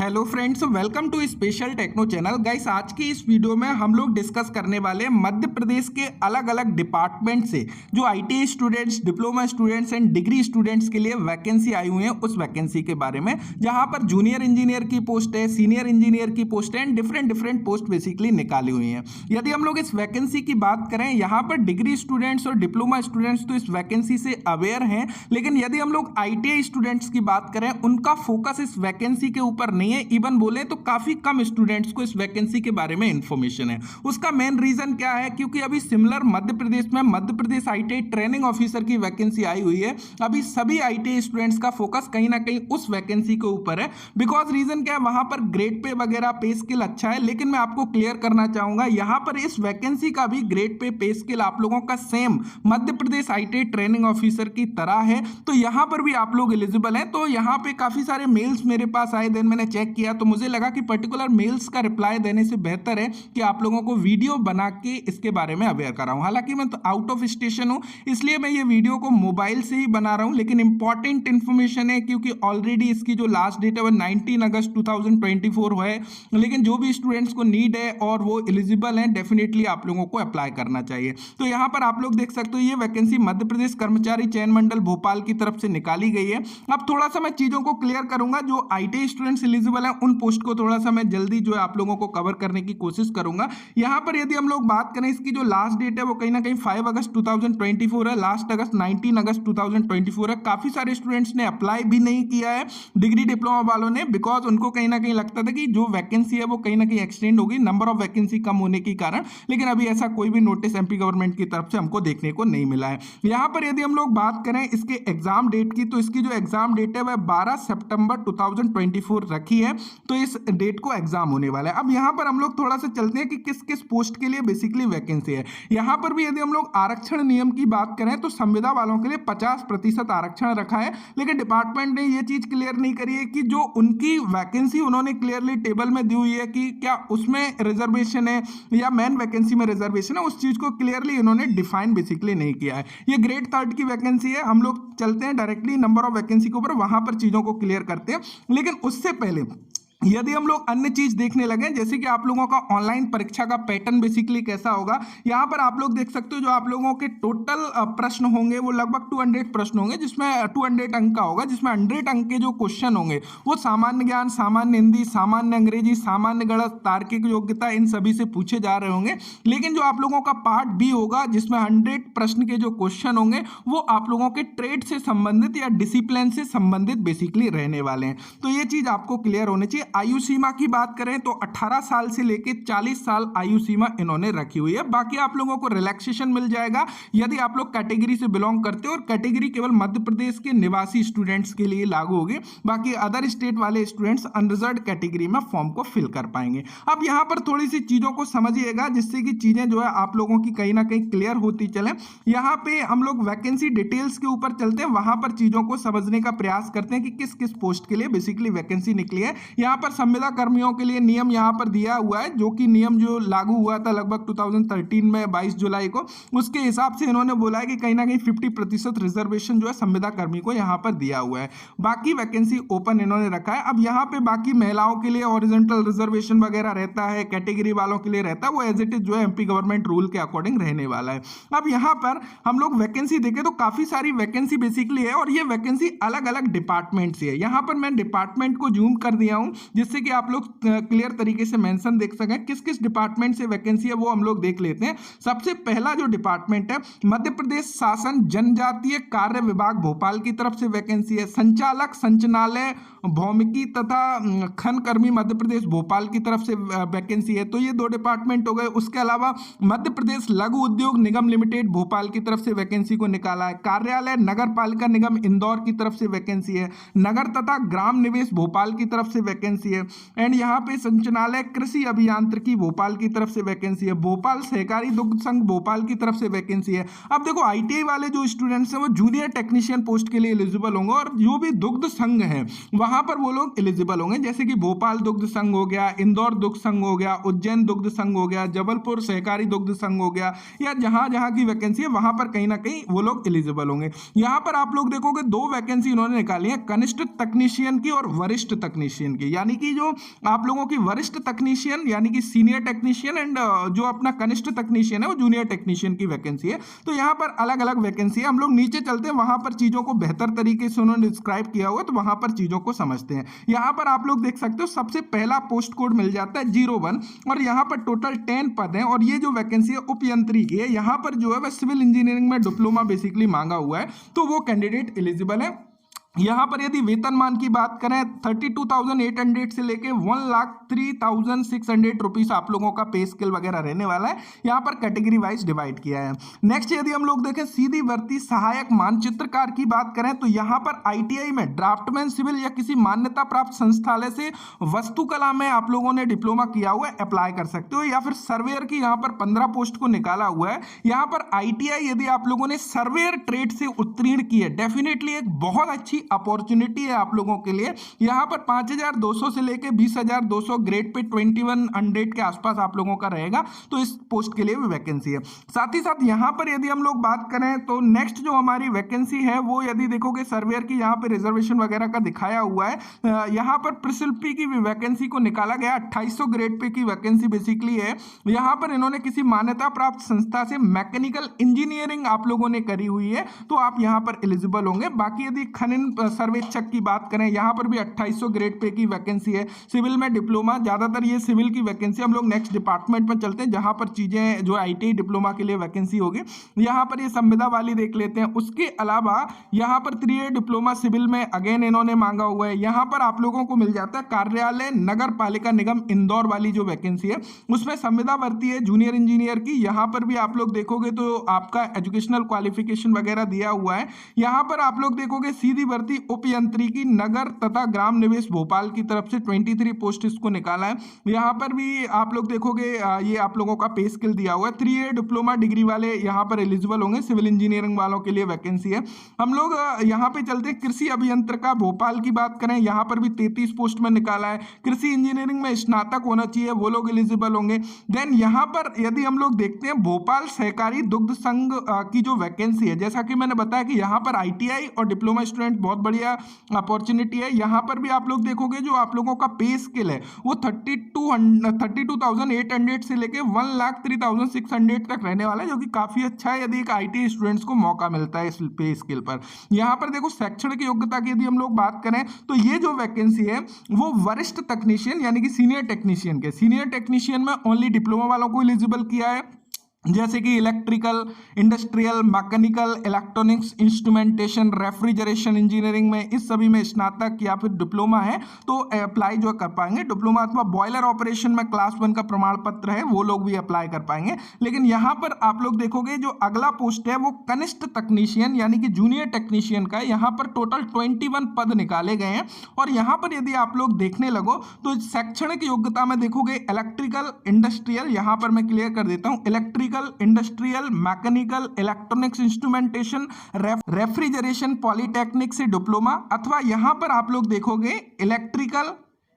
Hello friends, welcome to special techno channel. Guys, आज की इस वीडियो में हम लोग डिस्कस करने वाले हैं मध्य प्रदेश के अलग अलग डिपार्टमेंट से जो ITI students, diploma students and degree students के लिए वैकेंसी आई हुई है उस वैकेंसी के बारे में, जहां पर जूनियर इंजीनियर की पोस्ट है, सीनियर इंजीनियर की पोस्ट है एंड डिफरेंट पोस्ट बेसिकली निकाली हुई है। यदि हम लोग इस वैकेंसी की बात करें, यहाँ पर डिग्री स्टूडेंट्स और डिप्लोमा स्टूडेंट्स तो इस वैकेंसी से अवेयर हैं, लेकिन यदि हम लोग आईटीआई स्टूडेंट्स की बात करें, उनका फोकस इस वैकेंसी के ऊपर नहीं है। इवन बोले तो काफी कम स्टूडेंट्स को इस वैकेंसी के बारे में इंफॉर्मेशन है। उसका मेन रीजन क्या है? क्योंकि अभी सिमिलर मध्य प्रदेश में Madhya Pradesh ITI training officer की वैकेंसी आई हुई है। अभी सभी आईटीआई स्टूडेंट्स का फोकस कहीं ना कहीं उस वैकेंसी के ऊपर है। बिकॉज रीजन क्या है, वहां पर ग्रेड पे वगैरह पे स्केल अच्छा है, लेकिन मैं आपको क्लियर करना चाहूंगा, यहां पर इस वैकेंसी का भी ग्रेड पे स्केल आप लोगों का same Madhya Pradesh ITI training officer की तरह है। तो यहां पर भी आप लोग एलिजिबल हैं। तो यहां पे काफी सारे मेल्स मेरे पास आए, देन मैंने चेक किया तो मुझे लगा कि पर्टिकुलर मेल्स का रिप्लाई देने से बेहतर है कि आप लोगों को वीडियो बना के इसके बारे में अवेयर कराऊं। हालांकि मैं तो आउट ऑफ स्टेशन हूं, इसलिए मैं ये वीडियो को मोबाइल से ही बना रहा हूं, लेकिन इंपॉर्टेंट इंफॉर्मेशन है क्योंकि ऑलरेडी इसकी जो लास्ट डेट है वो 19 अगस्त 2024 है। लेकिन जो भी स्टूडेंट्स को नीड है और वो एलिजिबल है, डेफिनेटली आप लोगों को अप्लाई करना चाहिए। तो यहां पर आप लोग देख सकते हो, ये वैकेंसी मध्य प्रदेश कर्मचारी चयन मंडल भोपाल की तरफ से निकाली गई है। अब थोड़ा सा मैं चीजों को क्लियर करूंगा, जो आईटीआई स्टूडेंट्स एलिजिबल है उन पोस्ट को थोड़ा सा मैं जल्दी जो है आप लोगों को कवर करने की कोशिश करूंगा। यहां पर यदि हम लोग बात करें, इसकी जो लास्ट डेट है वो कहीं ना कहीं 5 अगस्त 2024 है, लास्ट अगस्त 19 अगस्त 2024 है। काफी सारे स्टूडेंट्स ने अप्लाई भी नहीं किया है, डिग्री डिप्लोमा वालों ने, बिकॉज उनको कहीं ना कहीं लगता था कि जो वैकेंसी है वो कहीं ना कहीं एक्सटेंड होगी नंबर ऑफ वैकेंसी कम होने के कारण। लेकिन अभी ऐसा कोई भी नोटिस एमपी गवर्नमेंट की तरफ से हमको देखने को नहीं मिला है। यहां पर यदि हम लोग बात करें इसके एग्जाम डेट की, तो इसकी जो एग्जाम डेट है वह 12 सितंबर 2024 रखी है। तो इस डेट को एग्जाम होने वाला है। अब यहां पर हम लोग थोड़ा सा चलते हैं कि किस किस पोस्ट के लिए बेसिकली वैकेंसी है। यहां पर भी यदि हम लोग आरक्षण नियम की बात करें तो संविदा वालों के लिए 50% आरक्षण रखा है, लेकिन डिपार्टमेंट ने यह चीज क्लियर नहीं करी है कि जो उनकी वैकेंसी उन्होंने क्लियरली टेबल में दी हुई है कि क्या उसमें रिजर्वेशन है या मेन वैकेंसी में रिजर्वेशन है, उस चीज को क्लियरली इन्होंने डिफाइन बेसिकली नहीं किया है। ये ग्रेड 3 की वैकेंसी है। हम लोग चलते हैं डायरेक्टली नंबर ऑफ वैकेंसी के ऊपर, वहां पर चीजों को क्लियर करते हैं। लेकिन उससे पहले यदि हम लोग अन्य चीज देखने लगे, जैसे कि आप लोगों का ऑनलाइन परीक्षा का पैटर्न बेसिकली कैसा होगा, यहां पर आप लोग देख सकते हो जो आप लोगों के टोटल प्रश्न होंगे वो लगभग 200 प्रश्न होंगे, जिसमें 200 अंक का होगा, जिसमें 100 अंक के जो क्वेश्चन होंगे वो सामान्य ज्ञान, सामान्य हिंदी, सामान्य अंग्रेजी, सामान्य गणित, तार्किक योग्यता, इन सभी से पूछे जा रहे होंगे। लेकिन जो आप लोगों का पार्ट बी होगा, जिसमें 100 प्रश्न के जो क्वेश्चन होंगे वो आप लोगों के ट्रेड से संबंधित या डिसिप्लिन से संबंधित बेसिकली रहने वाले हैं। तो ये चीज आपको क्लियर होनी चाहिए। आयु सीमा की बात करें तो 18 साल से लेकर 40 साल आयु सीमा इन्होंने रखी हुई है। बाकी आप लोगों को रिलैक्सेशन मिल जाएगा यदि आप लोग कैटेगरी से बिलोंग करते हो, और कैटेगरी केवल मध्य प्रदेश के निवासी स्टूडेंट्स के लिए लागू होगी। बाकी अदर स्टेट वाले स्टूडेंट्स अनरिजर्व्ड कैटेगरी में फॉर्म को फिल कर पाएंगे। अब यहां पर थोड़ी सी चीजों को समझिएगा, जिससे कि चीजें जो है आप लोगों की कहीं ना कहीं क्लियर होती चले। यहां पे हम लोग वैकेंसी डिटेल्स के ऊपर चलते हैं, वहां पर चीजों को समझने का प्रयास करते हैं कि किस किस पोस्ट के लिए बेसिकली वैकेंसी निकली है। यहां पर संविदा कर्मियों के लिए नियम यहां पर दिया हुआ है, जो कि नियम जो लागू हुआ था लगभग 2013 में 22 जुलाई को, उसके हिसाब से इन्होंने बोला है कि कहीं ना कहीं 50% रिजर्वेशन जो है संविदा कर्मी को यहां पर दिया हुआ है। बाकी वैकेंसी ओपन इन्होंने रखा है। अब यहां पे बाकी महिलाओं के लिए हॉरिजॉन्टल रिजर्वेशन वगैरह रहता है, कैटेगरी वालों के लिए रहता है, वो एज इट इज जो है एमपी गवर्नमेंट रूल के अकॉर्डिंग रहने वाला है। अब यहां पर हम लोग वैकेंसी देखें तो काफी सारी वैकेंसी बेसिकली है, और ये वैकेंसी अलग अलग डिपार्टमेंट से है। यहां पर मैं डिपार्टमेंट को जूम कर दिया हूं, जिससे कि आप लोग क्लियर तरीके से मेंशन देख सकें किस किस डिपार्टमेंट से वैकेंसी है, वो हम लोग देख लेते हैं। सबसे पहला जो डिपार्टमेंट है, मध्य प्रदेश शासन जनजातीय कार्य विभाग भोपाल की तरफ से वैकेंसी है। संचालक संचालनालय भौमिकी तथा खन कर्मी मध्य प्रदेश भोपाल की तरफ से वैकेंसी है। तो ये 2 डिपार्टमेंट हो गए। उसके अलावा मध्य प्रदेश लघु उद्योग निगम लिमिटेड भोपाल की तरफ से वैकेंसी को निकाला है। कार्यालय नगर पालिका निगम इंदौर की तरफ से वैकेंसी है। नगर तथा ग्राम निवेश भोपाल की तरफ से वैकेंसी है। एंड यहाँ पे संचालनालय कृषि अभियांत्रिकी भोपाल की तरफ से वैकेंसी है। भोपाल सहकारी दुग्ध संघ भोपाल की तरफ से वैकेंसी है। अब देखो, आईटीआई वाले जो स्टूडेंट्स हैं वो जूनियर टेक्नीशियन पोस्ट के लिए एलिजिबल होंगे, और जो भी दुग्ध संघ है वहां पर वो लोग एलिजिबल होंगे, जैसे कि भोपाल दुग्ध संघ हो गया, इंदौर दुग्ध संघ हो गया, उज्जैन दुग्ध संघ हो गया, जबलपुर सहकारी दुग्ध संघ हो गया, या जहां जहां की वैकेंसी है वहां पर कहीं ना कहीं वो लोग एलिजिबल होंगे। यहां पर आप लोग देखोगे 2 वैकेंसी इन्होंने निकाली है, कनिष्ठ तकनीशियन की और वरिष्ठ तकनीशियन की। यानी कि जो आप लोगों की वरिष्ठ तकनीशियन यानी कि सीनियर टेक्नीशियन एंड जो अपना कनिष्ठ तकनीशियन है वो जूनियर टेक्नीशियन की वैकेंसी है। तो यहाँ पर अलग अलग वैकेंसी है। हम लोग नीचे चलते हैं, वहां पर चीजों को बेहतर तरीके से उन्होंने डिस्क्राइब किया हुआ है, तो वहां पर चीजों को समझते हैं। यहाँ पर आप लोग देख सकते हो सबसे पहला पोस्ट कोड मिल जाता है 01 और यहाँ पर टोटल 10 पद हैं और ये जो वैकेंसी है उपयंत्री की है। यहाँ पर जो है वह सिविल इंजीनियरिंग में डिप्लोमा बेसिकली मांगा हुआ है, तो वो कैंडिडेट एलिजिबल है। यहाँ पर यदि वेतनमान की बात करें 32,800 से लेके 1,03,600 रुपीस आप लोगों का पे स्केल वगैरह रहने वाला है। यहाँ पर कैटेगरी वाइज डिवाइड किया है। नेक्स्ट यदि हम लोग देखें सीधी भर्ती सहायक मानचित्रकार की बात करें तो यहाँ पर आईटीआई में ड्राफ्टमैन सिविल या किसी मान्यता प्राप्त संस्थालय से वास्तुकला में आप लोगों ने डिप्लोमा किया हुआ है, अप्लाई कर सकते हो। या फिर सर्वेयर की यहाँ पर 15 पोस्ट को निकाला हुआ है। यहाँ पर आईटीआई यदि आप लोगों ने सर्वेयर ट्रेड से उत्तीर्ण की है, डेफिनेटली एक बहुत अच्छी अपॉर्चुनिटी है आप लोगों के लिए। यहां पर 5,200 से लेके 20,200 ग्रेड पे 2100 के आसपास आप लोगों का रहेगा, तो इस पोस्ट के लिए भी वैकेंसी है। साथ ही साथ यहां पर यदि हम लोग बात करें तो नेक्स्ट जो हमारी वैकेंसी है वो यदि देखोगे सर्वेयर की यहां पे रिजर्वेशन वगैरह का दिखाया हुआ है। यहां पर प्रिशिल्पी की वैकेंसी को निकाला गया, 2800 ग्रेड पे की वैकेंसी बेसिकली है। यहां पर इन्होंने किसी मान्यता प्राप्त संस्था से मैकेनिकल इंजीनियरिंग आप लोगों ने करी हुई है, तो आप यहां पर एलिजिबल होंगे। बाकी यदि खनन सर्वेक्षक की बात करें यहां पर भी 2800 ग्रेड पे की वैकेंसी है। सिविल में डिप्लोमा, ज्यादातर ये सिविल की वैकेंसी। हम लोग नेक्स्ट डिपार्टमेंट में चलते हैं जहां पर चीजें जो आईटीआई डिप्लोमा के लिए वैकेंसी होगी। यहां पर ये संविदा वाली देख लेते हैं। उसके अलावा यहां पर 3 ईयर डिप्लोमा सिविल में अगेन इन्होंने मांगा हुआ है। यहां पर आप लोगों को मिल जाता है कार्यालय नगर पालिका निगम इंदौर वाली जो वैकेंसी है उसमें संविदा भर्ती है जूनियर इंजीनियर की। यहां पर भी आप लोग देखोगे तो आपका एजुकेशनल क्वालिफिकेशन वगैरह दिया हुआ है। यहां पर आप लोग देखोगे सीधी भर्ती उपयंत्रिकी नगर तथा ग्राम निवेश भोपाल की तरफ से 23 पोस्ट इसको निकाला है। यहां पर भी आप लोग देखोगे ये आप लोगों का पे स्केल दिया हुआ है। 3 ईयर डिप्लोमा डिग्री वाले यहां पर एलिजिबल होंगे, सिविल इंजीनियरिंग वालों के लिए वैकेंसी है। हम लोग यहां पे चलते हैं कृषि अभियंत्रिका भोपाल की बात करें, यहां पर भी 33 पोस्ट में निकाला है। कृषि इंजीनियरिंग में स्नातक होना चाहिए, वो लोग एलिजिबल होंगे। देन यहां पर यदि हम लोग देखते हैं भोपाल सहकारी दुग्ध संघ की जो वैकेंसी है, जैसा कि मैंने बताया कि यहां पर आईटीआई और डिप्लोमा स्टूडेंट बहुत बढ़िया अपॉर्चुनिटी है। यहां पर भी आप लोग देखोगे जो आप लोगों का पे स्केल है वो 32,800 से लेके 1,03,600 तक रहने वाला है, जो कि काफी अच्छा है यदि एक आईटी स्टूडेंट्स को मौका मिलता है इस पे स्केल पर। यहां पर देखो शैक्षणिक योग्यता की यदि हम लोग बात करें तो ये जो वैकेंसी है वो वरिष्ठ तकनीशियन यानी कि सीनियर टेक्नीशियन में ओनली डिप्लोमा वालों को एलिजिबल किया है, जैसे कि electrical, industrial, mechanical, electronics, instrumentation, refrigeration engineering में इस सभी में स्नातक या फिर डिप्लोमा है तो अप्लाई जो कर पाएंगे। डिप्लोमा अथवा बॉयलर ऑपरेशन में क्लास 1 का प्रमाण पत्र है वो लोग भी अप्लाई कर पाएंगे। लेकिन यहां पर आप लोग देखोगे जो अगला पोस्ट है वो कनिष्ठ तकनीशियन यानी कि जूनियर टेक्नीशियन का है। यहां पर टोटल 21 पद निकाले गए हैं और यहां पर यदि आप लोग देखने लगो तो शैक्षणिक योग्यता में देखोगे इलेक्ट्रिकल, इंडस्ट्रियल, यहां पर मैं क्लियर कर देता हूं, electrical, industrial, mechanical, electronics, instrumentation, refrigeration, polytechnic से डिप्लोमा, अथवा यहां पर आप लोग देखोगे electrical,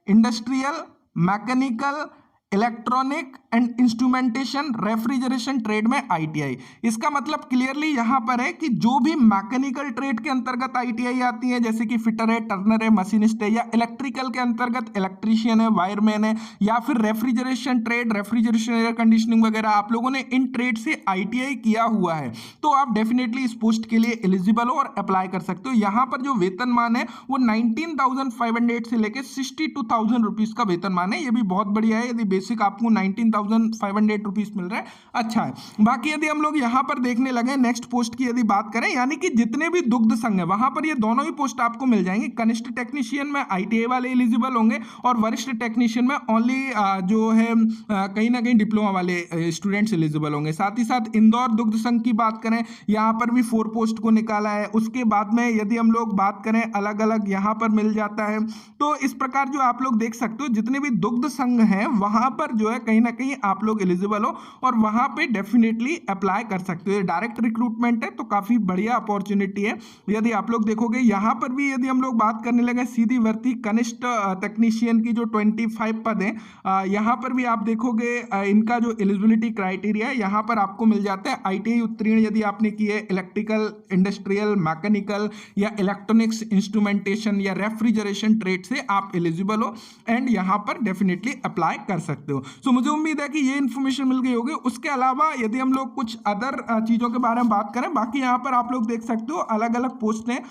industrial, mechanical, electronic and instrumentation, refrigeration trade में आईटीआई। इसका मतलब क्लियरली यहां पर है कि जो भी मैकेनिकल ट्रेड के अंतर्गत आईटीआई आती है जैसे कि फिटर है, टर्नर है, मशीनिस्ट है, या इलेक्ट्रिकल के अंतर्गत इलेक्ट्रीशियन है, वायरमैन है, या फिर refrigeration trade, refrigeration, air conditioning वगैरह आप लोगों ने इन ट्रेड से आईटीआई किया हुआ है तो आप डेफिनेटली इस पोस्ट के लिए एलिजिबल हो और अप्लाई कर सकते हो। यहां पर जो वेतनमान है वो 19,500 से लेकर 62,000 रुपीज का वेतनमान है। ये भी बहुत बढ़िया है, यदि बेसिक आपको 19,500 रुपीस मिल रहा है, अच्छा है। बाकी यदि हम लोग यहां पर देखने लगे नेक्स्ट पोस्ट की यदि बात करें, यानी कि जितने भी दुग्ध संघ है वहां पर ये दोनों ही पोस्ट आपको मिल जाएंगे। कनिष्ठ टेक्नीशियन में आईटीआई वाले एलिजिबल होंगे और वरिष्ठ टेक्नीशियन में ओनली जो है कहीं ना कहीं डिप्लोमा वाले स्टूडेंट्स एलिजिबल होंगे। साथ ही साथ इंदौर दुग्ध संघ की बात करें, यहां पर भी 4 पोस्ट को निकाला है। उसके बाद में यदि हम लोग बात करें अलग अलग यहां पर मिल जाता है। तो इस प्रकार जो आप लोग देख सकते हो जितने भी दुग्ध संघ हैं वहां वहाँ पर जो है कहीं ना कहीं आप लोग एलिजिबल हो और वहाँ पे डेफिनेटली अप्लाई कर सकते हो। डायरेक्ट रिक्रूटमेंट है तो काफ़ी बढ़िया अपॉर्चुनिटी है। यदि आप लोग देखोगे यहाँ पर भी यदि हम लोग बात करने लगे सीधी भर्ती कनिष्ठ टेक्नीशियन की जो 25 पद हैं, यहाँ पर भी आप देखोगे इनका जो एलिजिबिलिटी क्राइटेरिया है यहाँ पर आपको मिल जाता है ITI उत्तीर्ण यदि आपने की है इलेक्ट्रिकल, इंडस्ट्रियल, मैकेनिकल या इलेक्ट्रॉनिक्स, इंस्ट्रूमेंटेशन या रेफ्रिजरेशन ट्रेड से आप एलिजिबल हो एंड यहाँ पर डेफिनेटली अप्लाई कर सकते हो। सो मुझे उम्मीद है कि ये इन्फॉर्मेशन मिल गई होगी। उसके अलावा यदि हम लोग कुछ अदर चीज़ों के बारे में बात करें, बाकी यहाँ पर आप लोग देख सकते हो अलग अलग पोस्ट हैं,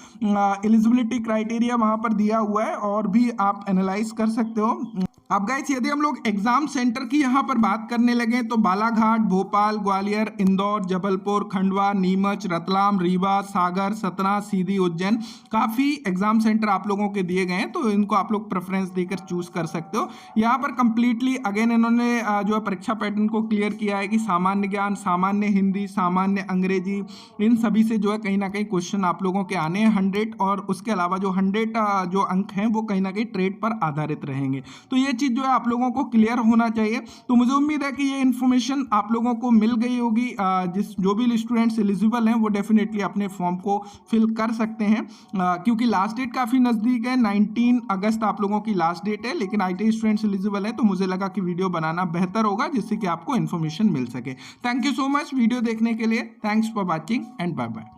एलिजिबिलिटी क्राइटेरिया वहाँ पर दिया हुआ है और भी आप एनालाइज कर सकते हो। अब गाइस यदि हम लोग एग्जाम सेंटर की यहाँ पर बात करने लगे तो बालाघाट, भोपाल, ग्वालियर, इंदौर, जबलपुर, खंडवा, नीमच, रतलाम, रीवा, सागर, सतना, सीधी, उज्जैन, काफ़ी एग्जाम सेंटर आप लोगों के दिए गए हैं तो इनको आप लोग प्रेफरेंस देकर चूज कर सकते हो। यहाँ पर कंप्लीटली अगेन इन्होंने जो है परीक्षा पैटर्न को क्लियर किया है कि सामान्य ज्ञान, सामान्य हिंदी, सामान्य अंग्रेजी, इन सभी से जो है कहीं ना कहीं क्वेश्चन आप लोगों के आने हैं 100 और उसके अलावा जो 100 जो अंक हैं वो कहीं ना कहीं ट्रेड पर आधारित रहेंगे। तो ये चीज़ जो है आप लोगों को क्लियर होना चाहिए। तो मुझे उम्मीद है कि ये इन्फॉर्मेशन आप लोगों को मिल गई होगी। जो भी स्टूडेंट्स एलिजिबल हैं वो डेफिनेटली अपने फॉर्म को फिल कर सकते हैं, क्योंकि लास्ट डेट काफ़ी नज़दीक है। 19 अगस्त आप लोगों की लास्ट डेट है, लेकिन ITI स्टूडेंट्स एलिजिबल हैं तो मुझे लगा कि वीडियो बनाना बेहतर होगा जिससे कि आपको इन्फॉर्मेशन मिल सके। Thank you so much video देखने के लिए। Thanks for watching and bye bye.